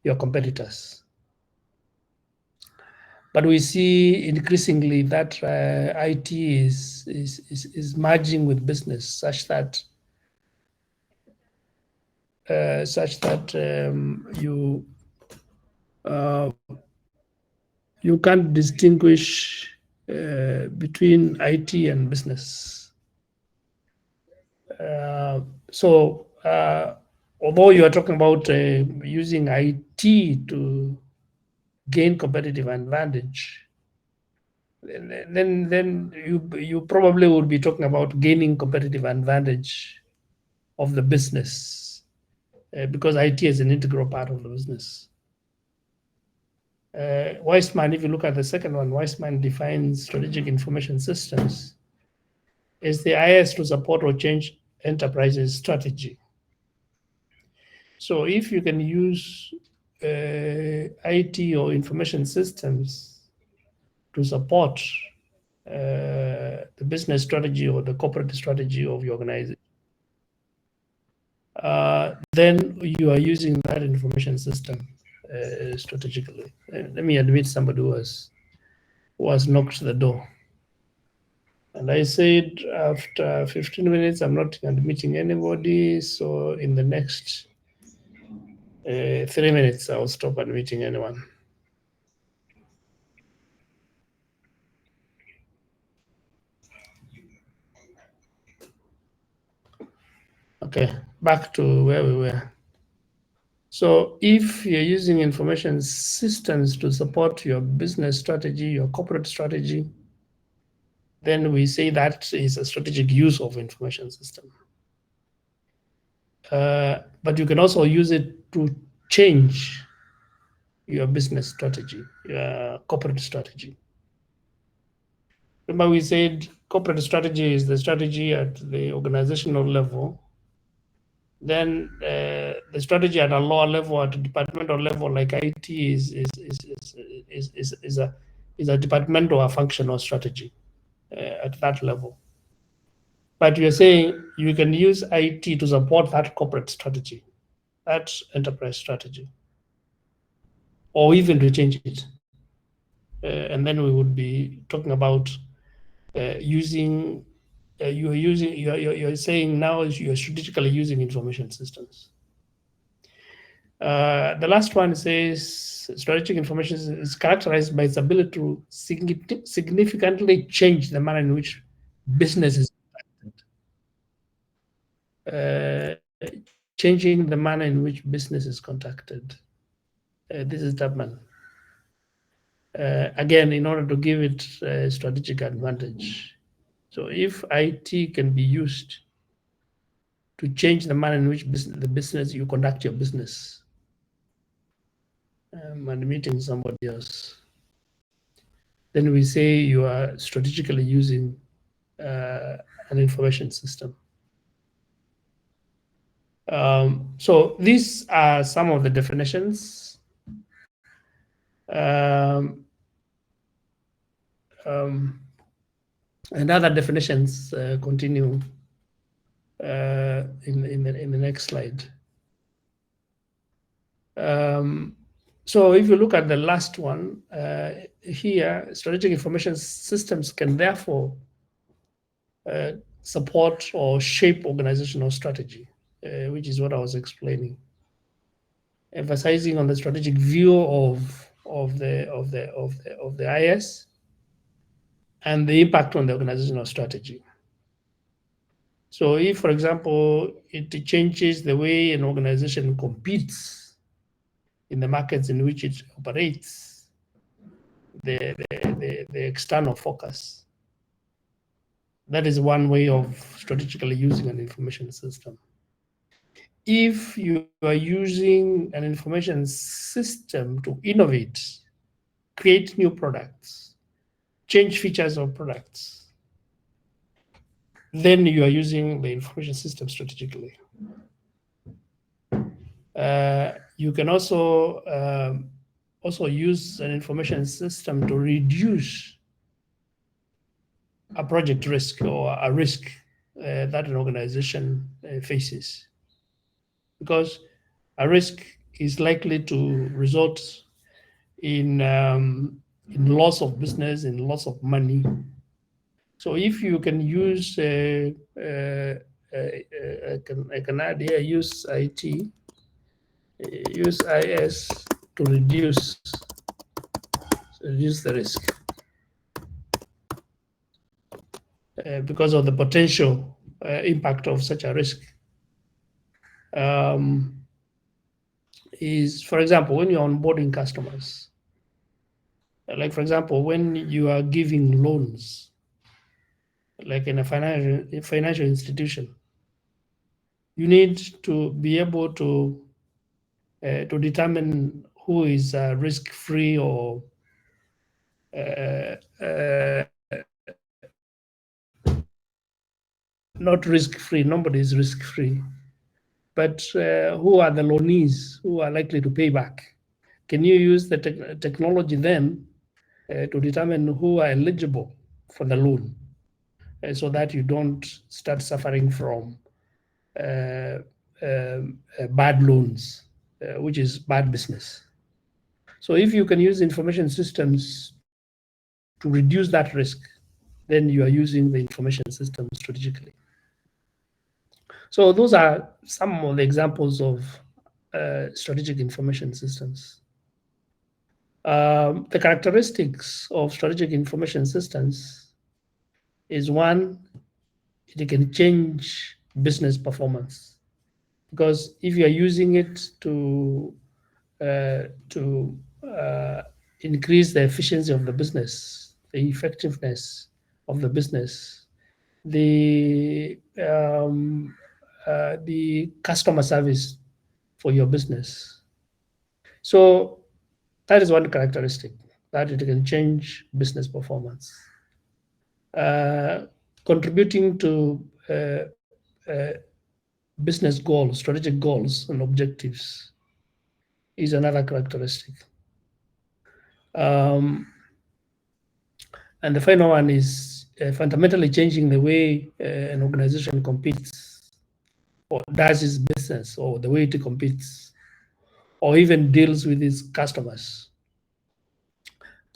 your competitors. But we see increasingly that IT is merging with business such that you can't distinguish between IT and business. So although you are talking about using IT to gain competitive advantage, then you probably would be talking about gaining competitive advantage of the business because IT is an integral part of the business. Weissman, if you look at the second one, Weissman defines strategic information systems as the IS to support or change enterprises strategy. So if you can use IT or information systems to support the business strategy or the corporate strategy of your organization, then you are using that information system strategically. Let me admit somebody who was knocked the door. And I said, after 15 minutes, I'm not admitting anybody. So in the next 3 minutes, I'll stop admitting anyone. Okay, back to where we were. So if you're using information systems to support your business strategy, your corporate strategy, then we say that is a strategic use of information system. But you can also use it to change your business strategy, your corporate strategy. Remember we said corporate strategy is the strategy at the organizational level. Then the strategy at a lower level, at a departmental level, like IT, is a departmental or functional strategy at that level. But you're saying you can use IT to support that corporate strategy, that enterprise strategy, or even to change it. And then we would be talking about using. You're saying now you're strategically using information systems. The last one says strategic information is characterized by its ability to significantly change the manner in which business is changing the manner in which business is conducted. This is Tubman. Again, in order to give it a strategic advantage. So if IT can be used to change the manner in which the business you conduct your business, I'm admitting somebody else, then we say you are strategically using an information system. So these are some of the definitions. And other definitions continue in the next slide. So if you look at the last one here, strategic information systems can therefore support or shape organizational strategy, which is what I was explaining, emphasizing on the strategic view of the IS and the impact on the organizational strategy. So if, for example, it changes the way an organization competes in the markets in which it operates, the external focus, that is one way of strategically using an information system. If you are using an information system to innovate, create new products, change features of products, then you are using the information system strategically. You can also use an information system to reduce a project risk or a risk that an organization faces. Because a risk is likely to result in loss of business, in loss of money. So if you can use, I can add here, use IT, use IS to reduce the risk because of the potential impact of such a risk. Is, for example, when you're onboarding customers, like for example, when you are giving loans, like in a financial institution, you need to be able to determine who is risk-free or not risk-free. Nobody is risk-free, but who are the loanees who are likely to pay back? Can you use the technology then to determine who are eligible for the loan, so that you don't start suffering from bad loans, which is bad business. So if you can use information systems to reduce that risk, then you are using the information system strategically. So those are some of the examples of strategic information systems. The characteristics of strategic information systems is, one, it can change business performance, because if you are using it to increase the efficiency of the business, the effectiveness of the business, the customer service for your business. So that is one characteristic, that it can change business performance. Contributing to business goals, strategic goals and objectives is another characteristic. And the final one is fundamentally changing the way an organization competes or does its business, or the way it competes, or even deals with its customers.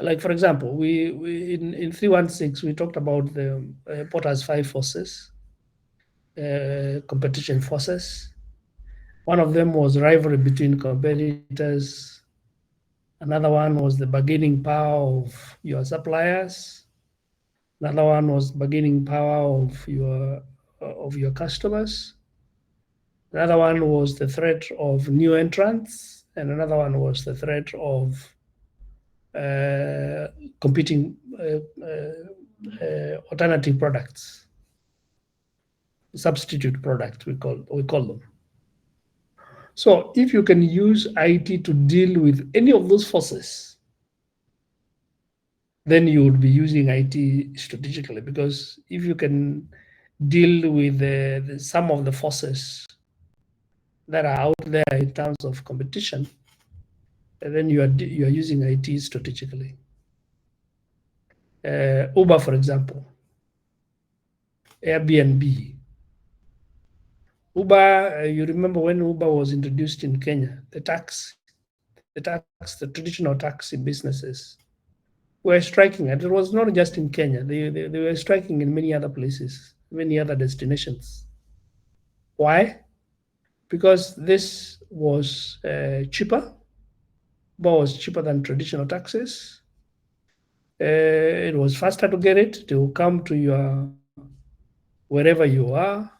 Like, for example, we in 316, we talked about the Porter's 5 forces, competition forces. One of them was rivalry between competitors. Another one was the bargaining power of your suppliers. Another one was bargaining power of your customers. Another one was the threat of new entrants, and another one was the threat of competing alternative products, substitute products, we call them. So if you can use IT to deal with any of those forces, then you would be using IT strategically, because if you can deal with some of the forces that are out there in terms of competition, then you are using IT strategically. Uber, for example, Airbnb. Uber, you remember when Uber was introduced in Kenya, the traditional taxi businesses were striking, and it was not just in Kenya. They were striking in many other places, many other destinations. Why? Because this was cheaper. Uber was cheaper than traditional taxis. It was faster to get it to come to your wherever you are,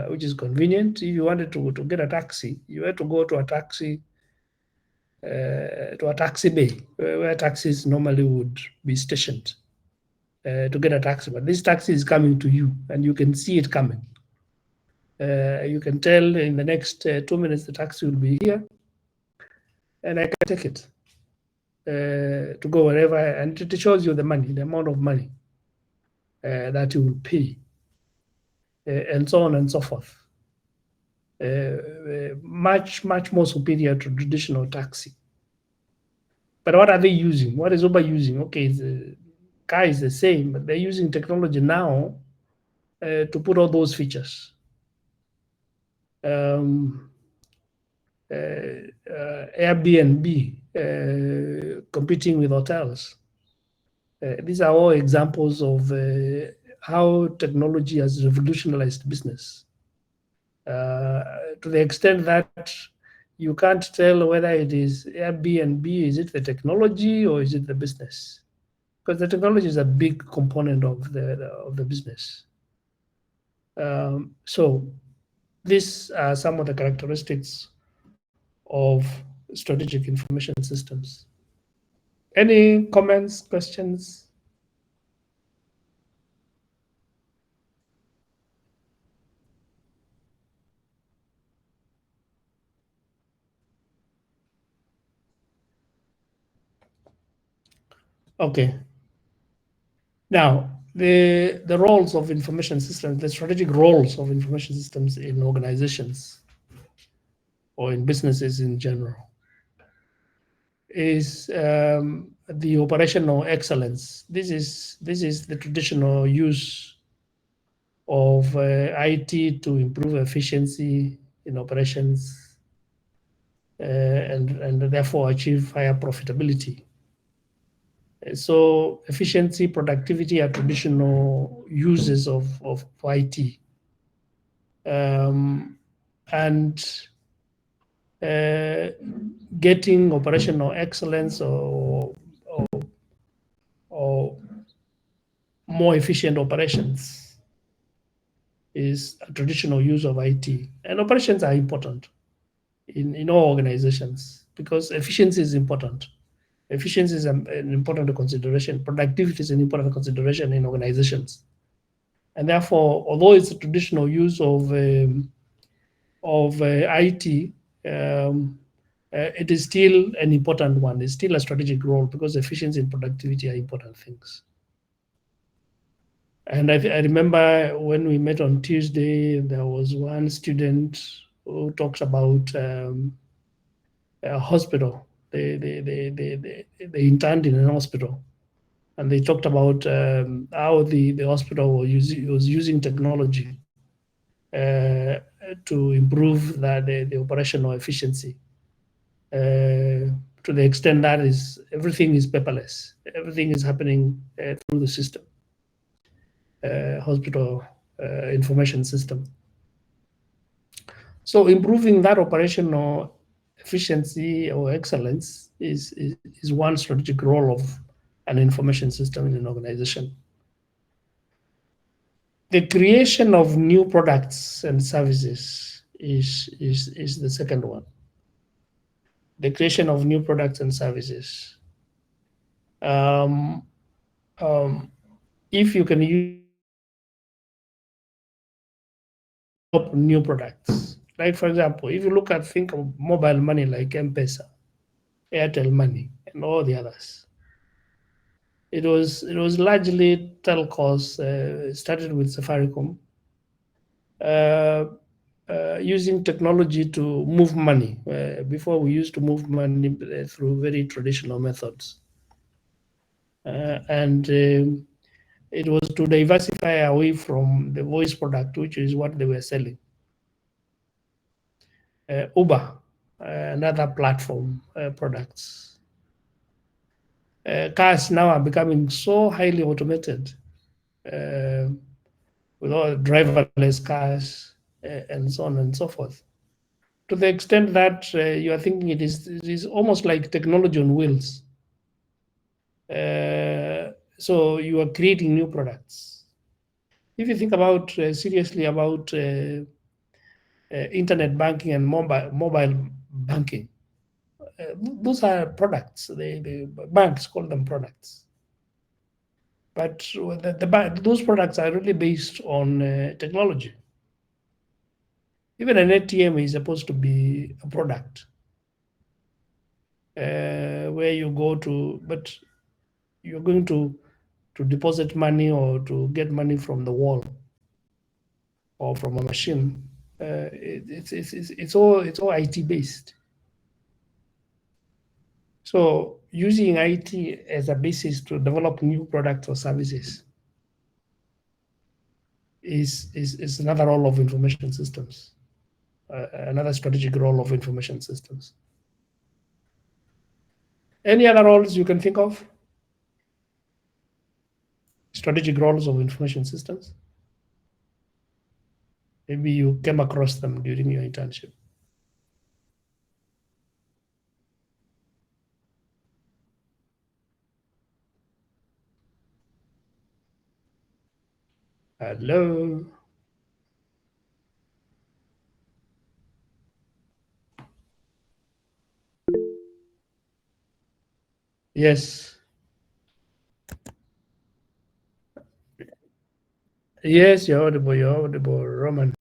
which is convenient. If you wanted to get a taxi, you had to go to a taxi bay where taxis normally would be stationed to get a taxi. But this taxi is coming to you, and you can see it coming. You can tell in the next 2 minutes the taxi will be here, and I can take it to go wherever, and it shows you the money, the amount of money that you will pay, and so on and so forth. Much more superior to traditional taxi. But what are they using? What is Uber using? Okay, the car is the same, but they're using technology now to put all those features. Airbnb competing with hotels. These are all examples of how technology has revolutionized business. To the extent that you can't tell whether it is Airbnb, is it the technology or is it the business? Because the technology is a big component of the business. So these are some of the characteristics of strategic information systems. Any comments, questions? Okay. Now, the roles of information systems, the strategic roles of information systems in organizations or in businesses in general is the operational excellence. This is the traditional use of IT to improve efficiency in operations and therefore achieve higher profitability. So efficiency, productivity are traditional uses of IT. And getting operational excellence or more efficient operations is a traditional use of IT. And operations are important in all organizations because efficiency is important. Efficiency is an important consideration. Productivity is an important consideration in organizations. And therefore, although it's a traditional use of IT, it is still an important one. It's still a strategic role because efficiency and productivity are important things. And I remember when we met on Tuesday, there was one student who talks about a hospital. They interned in an hospital, and they talked about how the hospital was using technology to improve the operational efficiency. To the extent that everything is paperless, everything is happening through the system, hospital information system. So improving that operational efficiency or excellence is one strategic role of an information system in an organization. The creation of new products and services is the second one. The creation of new products and services. If you can use new products, like for example, if you think of mobile money like M-Pesa, Airtel Money, and all the others, it was largely telcos, started with Safaricom, using technology to move money. Before we used to move money through very traditional methods. And it was to diversify away from the voice product, which is what they were selling. Uber, another platform products. Cars now are becoming so highly automated with all driverless cars and so on and so forth. To the extent that you are thinking it is almost like technology on wheels. So you are creating new products. If you think about seriously about internet banking and mobile banking, those are products. The banks call them products. But those products are really based on technology. Even an ATM is supposed to be a product where you go to, but you're going to deposit money or to get money from the wall or from a machine. It's all IT based. So using IT as a basis to develop new products or services is another role of information systems. another strategic role of information systems. Any other roles you can think of? Strategic roles of information systems? Maybe you came across them during your internship. Hello? Yes. Yes, you're audible, Roman.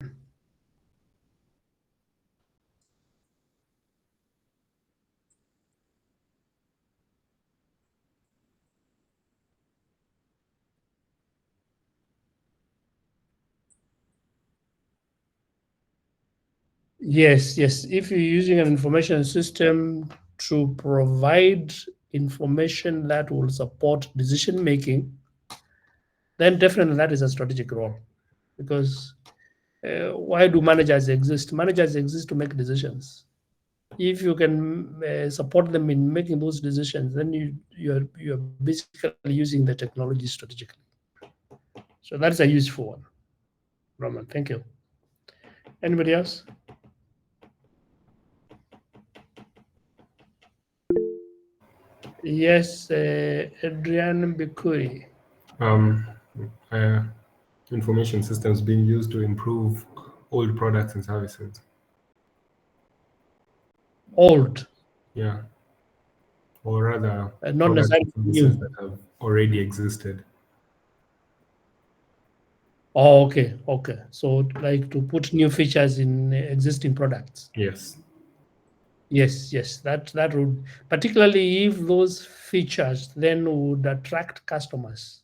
Yes, yes. If you're using an information system to provide information that will support decision making, then definitely that is a strategic role. Because why do managers exist? Managers exist to make decisions. If you can support them in making those decisions, then you're basically using the technology strategically. So that's a useful one, Roman. Thank you. Anybody else? Yes, Adrian Bikuri. Information systems being used to improve old products and services. Old. Yeah. Or rather, Not products necessarily and services new. that have already existed. Oh, okay, okay. So like to put new features in existing products. Yes. Yes, yes. That would, particularly if those features then would attract customers.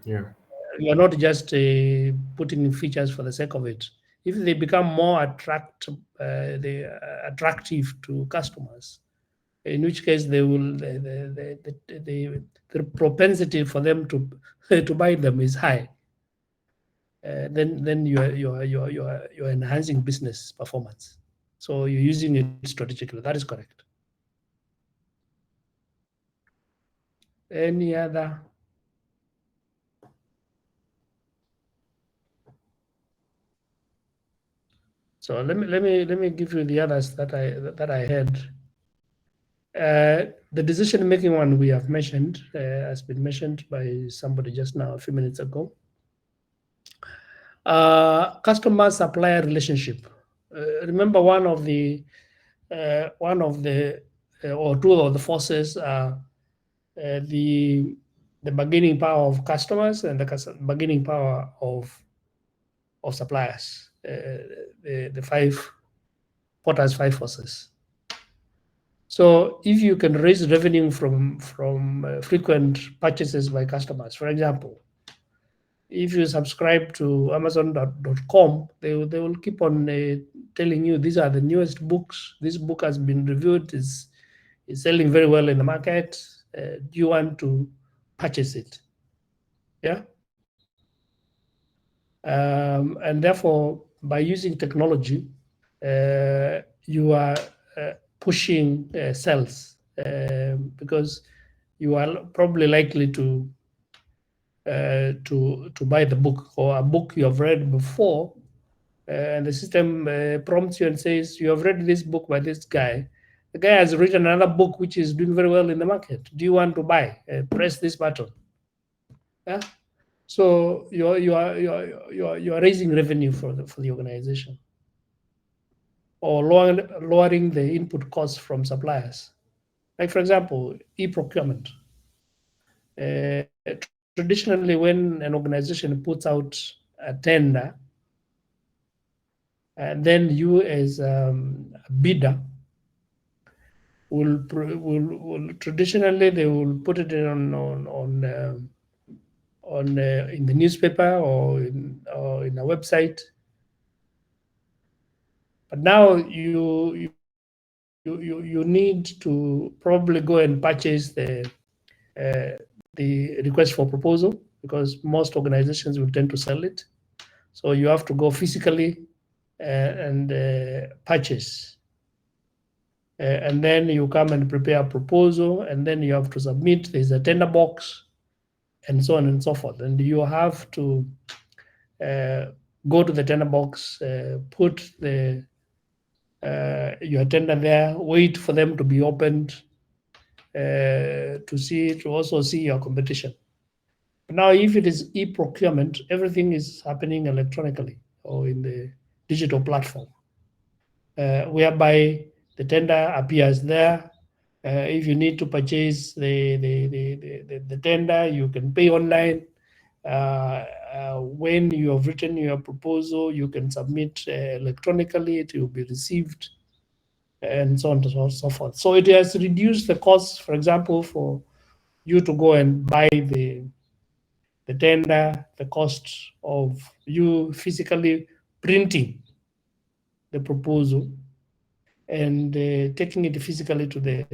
Yeah. You're not just putting in features for the sake of it. If they become more attractive to customers, in which case they will the propensity for them to to buy them is high. Then you're enhancing business performance. So you're using it strategically. That is correct. Any other? So let me give you the others that I had. The decision-making one we have mentioned has been mentioned by somebody just now a few minutes ago. Customer-supplier relationship. Remember, one of the or two of the forces are the bargaining power of customers and the bargaining power of suppliers. The five Porter's five forces. So if you can raise revenue from frequent purchases by customers, for example, if you subscribe to Amazon.com, they will keep on telling you these are the newest books. This book has been reviewed, is selling very well in the market. Do you want to purchase it? Yeah. And therefore, by using technology, you are pushing sales because you are probably likely to buy the book or a book you have read before, and the system prompts you and says you have read this book by this guy. The guy has written another book which is doing very well in the market. Do you want to buy? Press this button. Yeah. So you are raising revenue for the organization, or lowering the input costs from suppliers. Like for example, e-procurement. Traditionally, when an organization puts out a tender, and then you as a bidder will traditionally they will put it on in the newspaper or in a website. But now you need to probably go and purchase the request for proposal, because most organizations will tend to sell it. So you have to go physically and purchase. And then you come and prepare a proposal, and then you have to submit. There's a tender box, and so on and so forth. And you have to go to the tender box, put your tender there, wait for them to be opened to also see your competition. Now, if it is e-procurement, everything is happening electronically or in the digital platform, whereby the tender appears there. If you need to purchase the tender, you can pay online. When you have written your proposal, you can submit electronically, it will be received, and so on and so forth. So it has reduced the cost, for example, for you to go and buy the tender, the cost of you physically printing the proposal and taking it physically to the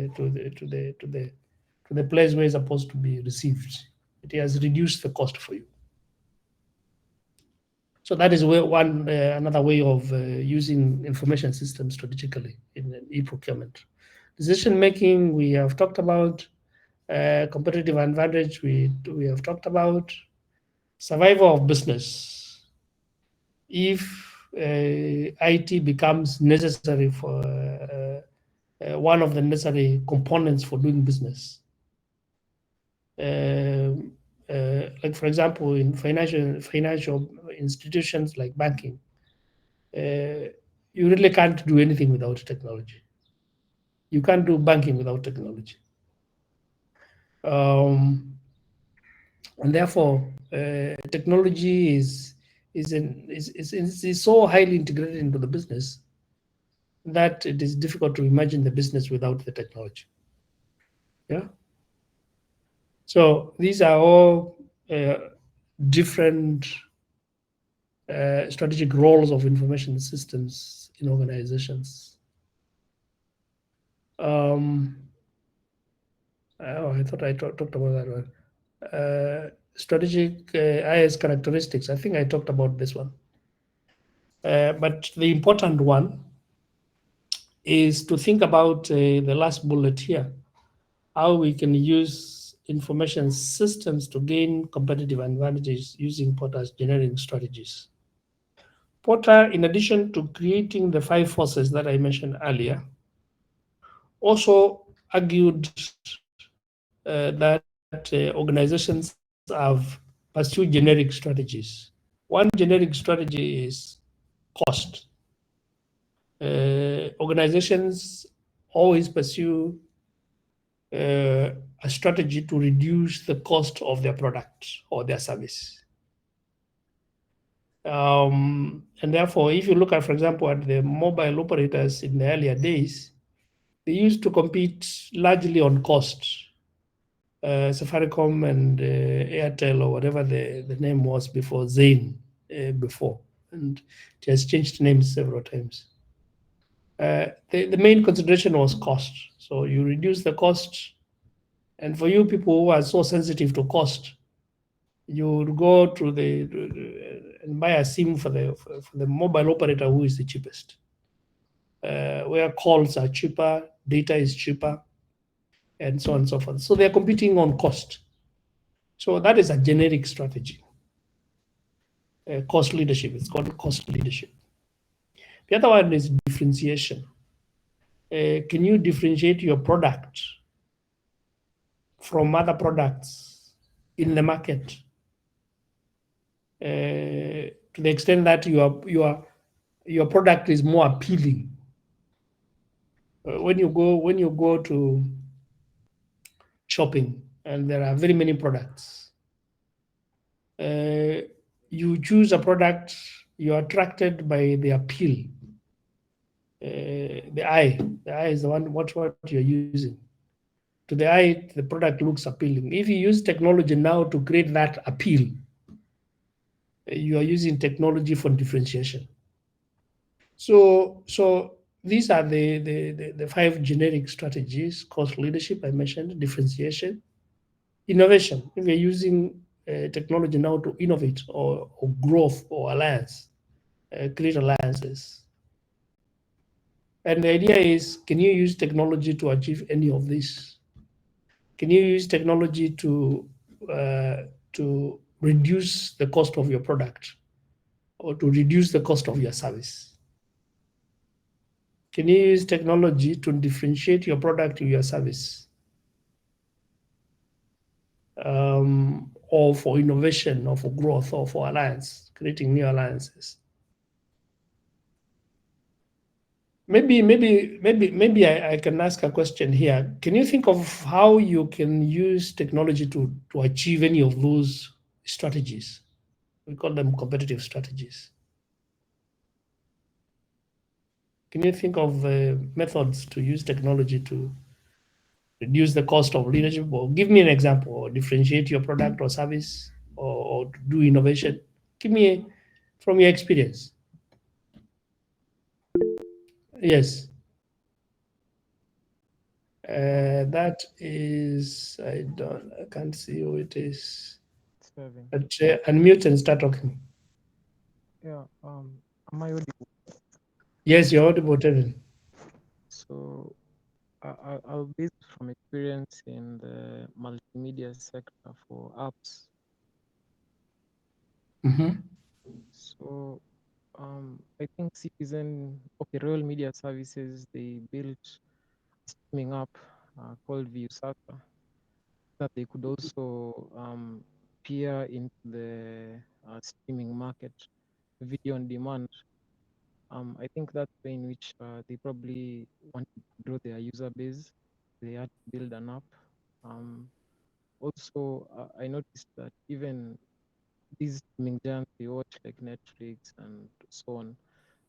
place where it's supposed to be received. It has reduced the cost for you. So that is where another way of using information systems strategically in e-procurement. Decision making, we have talked about. Competitive advantage, we have talked about. Survival of business. If IT becomes necessary for one of the necessary components for doing business. Like for example, in financial institutions like banking, you really can't do anything without technology. You can't do banking without technology. And therefore, technology is so highly integrated into the business that it is difficult to imagine the business without the technology. Yeah. So these are all different strategic roles of information systems in organizations. I thought I talked about that one. Strategic IS characteristics. I think I talked about this one. But the important one is to think about the last bullet here, how we can use information systems to gain competitive advantages using Porter's generating strategies. Porter, in addition to creating the 5 forces that I mentioned earlier, also argued that organizations have pursued generic strategies. One generic strategy is cost. Organizations always pursue a strategy to reduce the cost of their product or their service. And therefore, if you look at, for example, at the mobile operators in the earlier days, they used to compete largely on cost. Safaricom and Airtel, or whatever the name was before, Zain before, and it has changed names several times. The main consideration was cost. So you reduce the cost, and for you people who are so sensitive to cost, you would go to and buy a SIM for the mobile operator who is the cheapest, where calls are cheaper, data is cheaper, and so on and so forth. So they're competing on cost. So that is a generic strategy. Cost leadership, it's called cost leadership. The other one is differentiation. Can you differentiate your product from other products in the market to the extent that your product is more appealing? When you go to shopping and there are very many products, you choose a product, you're attracted by the appeal. The eye is the one, what you're using. To the eye, the product looks appealing. If you use technology now to create that appeal, you are using technology for differentiation. So these are the 5 generic strategies: cost leadership, I mentioned, differentiation, innovation. If you're using technology now to innovate or growth or alliance, create alliances. And the idea is, can you use technology to achieve any of this? Can you use technology to reduce the cost of your product or to reduce the cost of your service? Can you use technology to differentiate your product or your service? Or for innovation or for growth or for alliance, creating new alliances? Maybe I can ask a question here. Can you think of how you can use technology to achieve any of those strategies? We call them competitive strategies. Can you think of methods to use technology to reduce the cost of leadership? Or give me an example, or differentiate your product or service, or do innovation. Give me from your experience. Yes. That is, I can't see who it is. Seven. But unmute and start talking. Yeah. Am I audible? Yes, you're audible, Tevin. So I'll base from experience in the multimedia sector for apps. Mm-hmm. So I think Royal Media Services, they built a streaming app called Viusasa that they could also peer into the streaming market, video on demand. I think that's the way in which they probably want to grow their user base. They had to build an app. Also, I noticed that even these streaming giants, they watch like Netflix and so on.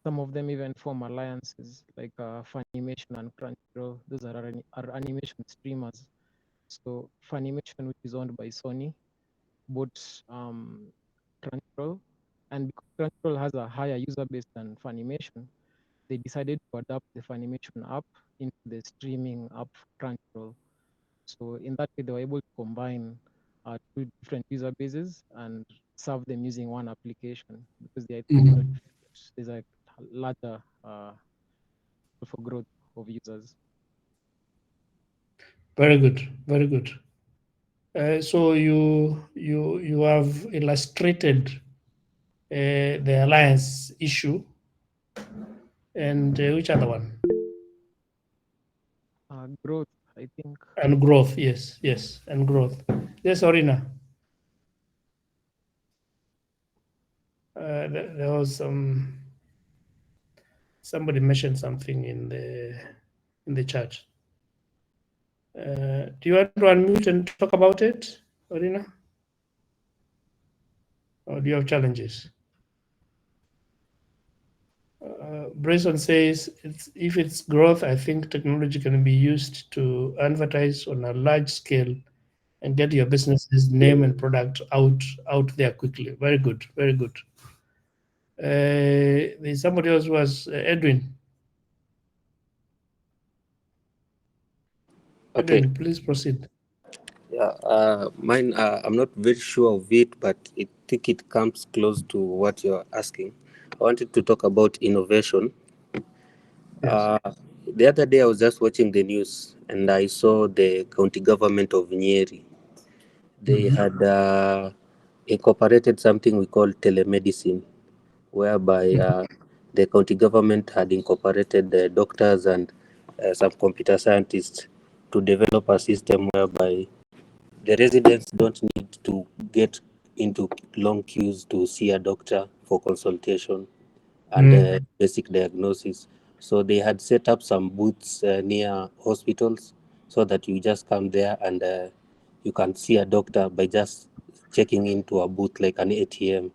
Some of them even form alliances like Funimation and Crunchyroll. Those are animation streamers. So Funimation, which is owned by Sony, bought Crunchyroll, and because Crunchyroll has a higher user base than Funimation, they decided to adapt the Funimation app into the streaming app for Crunchyroll. So in that way, they were able to combine two different user bases and serve them using one application because they Mm-hmm. there's a larger for growth of users. Very good, very good. So you have illustrated the alliance issue, and which other one? Growth, I think. And growth, yes, and growth. Yes, Orina. There was somebody mentioned something in the chat. Do you want to unmute and talk about it, Orina? Or do you have challenges? Bryson says, if it's growth, I think technology can be used to advertise on a large scale and get your business's name and product out there quickly. Very good, very good. There's somebody else who was Edwin. Okay. Edwin, please proceed. Yeah. Mine. I'm not very sure of it, but I think it comes close to what you're asking. I wanted to talk about innovation. Yes. The other day, I was just watching the news, and I saw the county government of Nyeri. They had incorporated something we call telemedicine, whereby the county government had incorporated the doctors and some computer scientists to develop a system whereby the residents don't need to get into long queues to see a doctor for consultation and basic diagnosis. So they had set up some booths near hospitals so that you just come there and you can see a doctor by just checking into a booth like an ATM.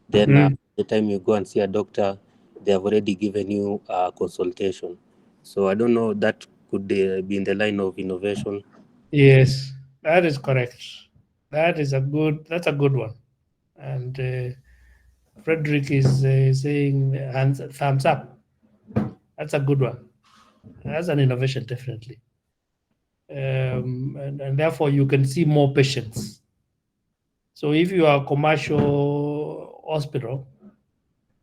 Then the time you go and see a doctor, they have already given you a consultation. So I don't know, that could be in the line of innovation. Yes, that is correct. That's a good one. And Frederick is saying thumbs up. That's a good one. That's an innovation, definitely. And therefore, you can see more patients. So if you are a commercial hospital,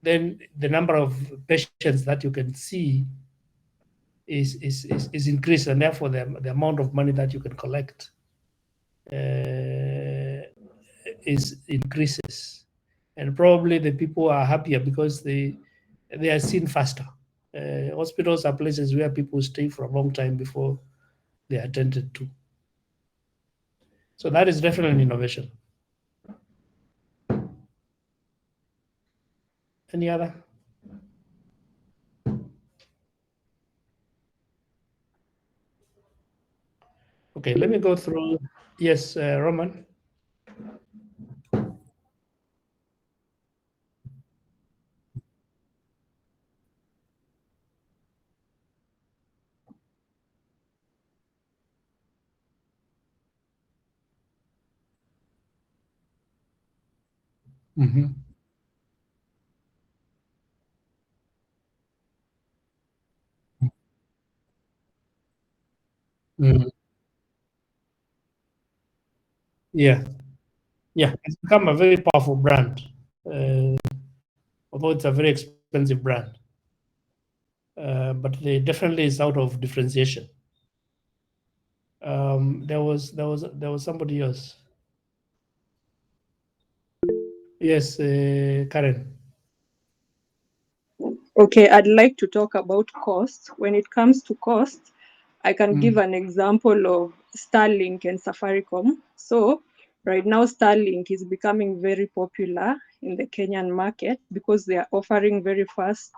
then the number of patients that you can see is increased, and therefore the amount of money that you can collect is increases, and probably the people are happier because they are seen faster. Hospitals are places where people stay for a long time before they are attended to. So that is definitely an innovation. Any other? Okay, let me go through. Yes, Roman. Mm-hmm. Mm-hmm. Yeah, it's become a very powerful brand, although it's a very expensive brand. But they definitely is out of differentiation. There was somebody else. Yes, Karen. Okay, I'd like to talk about cost. When it comes to cost, I can give an example of Starlink and Safaricom. So right now, Starlink is becoming very popular in the Kenyan market because they are offering very fast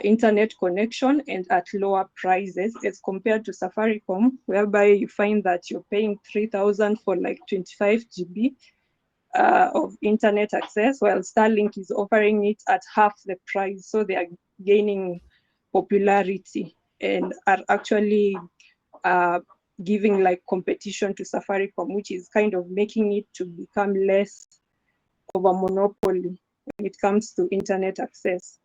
internet connection and at lower prices as compared to Safaricom, whereby you find that you're paying 3,000 for like 25 GB of internet access, while Starlink is offering it at half the price. So they are gaining popularity and are actually giving like competition to Safaricom, which is kind of making it to become less of a monopoly when it comes to internet access.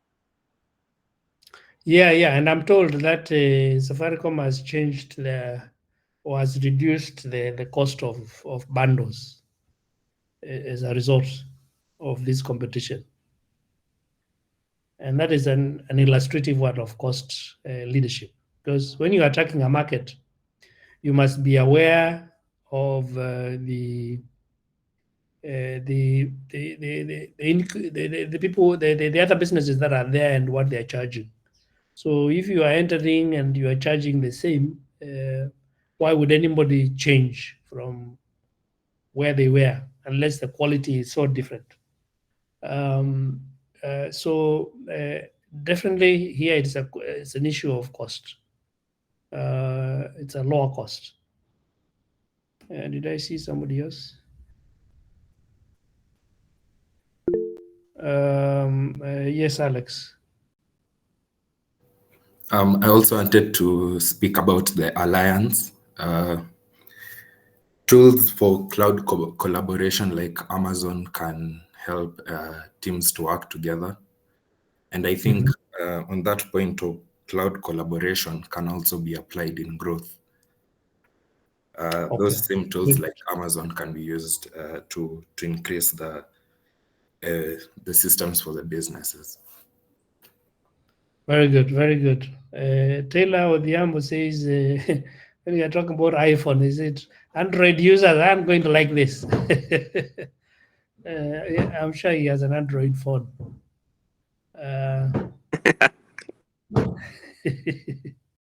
Yeah, and I'm told that Safaricom has changed or has reduced the cost of bundles as a result of this competition. And that is an illustrative one of cost leadership. Because when you are attacking a market, you must be aware of the people, the other businesses that are there and what they are charging. So if you are entering and you are charging the same, why would anybody change from where they were unless the quality is so different? So definitely here it's an issue of cost. It's a lower cost. Did I see somebody else? Yes, Alex. I also wanted to speak about the alliance. Tools for cloud collaboration like Amazon can help teams to work together. And I think on that point of cloud collaboration can also be applied in growth. Those same tools like Amazon can be used to increase the systems for the businesses. Very good, very good. Taylor Odhiambo says, when you are talking about iPhone, is it Android users aren't going to like this? Yeah, I'm sure he has an Android phone.